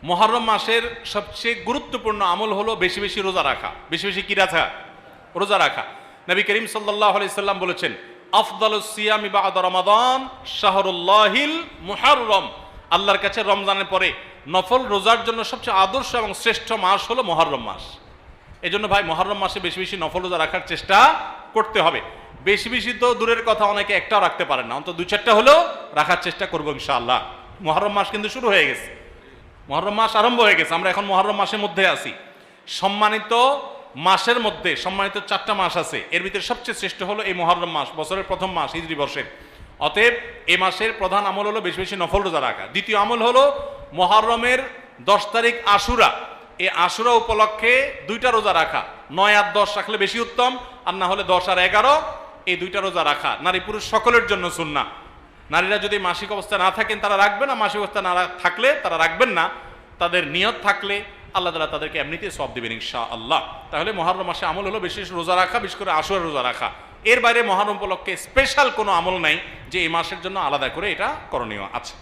মুহররম মাসের সবচেয়ে গুরুত্বপূর্ণ আমল হলো বেশি বেশি রোজা রাখা। বেশি বেশি কি রাখা? রোজা রাখা। নবী করিম সাল্লাল্লাহু আলাইহি সাল্লাম বলেছেন, আফদালুস সিয়ামি বা'দা রমাদান শাহরুল্লাহিল মুহররম। আল্লাহর কাছে রমজানের পরে নফল রোজার জন্য সবচেয়ে আদর্শ এবং শ্রেষ্ঠ মাস হলো মুহররম মাস। এজন্য ভাই মুহররম মাসে বেশি বেশি নফল রোজা রাখার চেষ্টা করতে হবে। বেশি বেশি তো দূরের কথা, অনেকে একটাও রাখতে পারেন না, অন্তত 2-4টা হলেও রাখার চেষ্টা করবো ইনশাআল্লাহ। মুহররম মাস কিন্তু শুরু হয়ে গেছে, মুহররম মাস আরম্ভ হয়ে গেছে। আমরা এখন মুহররম মাসের মধ্যে আছি। সম্মানিত মাসের মধ্যে সম্মানিত 4টা মাস আছে, এর ভিতরে সবচেয়ে শ্রেষ্ঠ হলো এই মুহররম মাস, বছরের প্রথম মাস, হিজরি বর্ষের। অতএব এই মাসের প্রধান আমল হলো বেশি বেশি নফল রোজা রাখা। দ্বিতীয় আমল হলো মুহররমের 10 তারিখ আশুরা, এই আশুরা উপলক্ষে 2টা রোজা রাখা। 9 আর 10 রাখলে বেশি উত্তম, আর না হলে 10 আর 11 এই 2টা রোজা রাখা নারী পুরুষ সকলের জন্য সুন্নাহ। নারীরা যদি মাসিক অবস্থা না থাকেন তারা রাখবেন না, মাসিক অবস্থা না থাকলে তারা রাখবেন না। তাদের নিয়ত থাকলে আল্লাহ তাআলা তাদেরকে এমনিতে সওয়াব দিবেন ইনশাআল্লাহ। তাহলে মুহররম মাসে আমল হলো বেশি বেশি রোজা রাখা, বিশেষ করে আশুরা রোজা রাখা। এর বাইরে মুহররম উপলক্ষে স্পেশাল কোনো আমল নাই যে এই মাসের জন্য আলাদা করে এটা করণীয় আছে।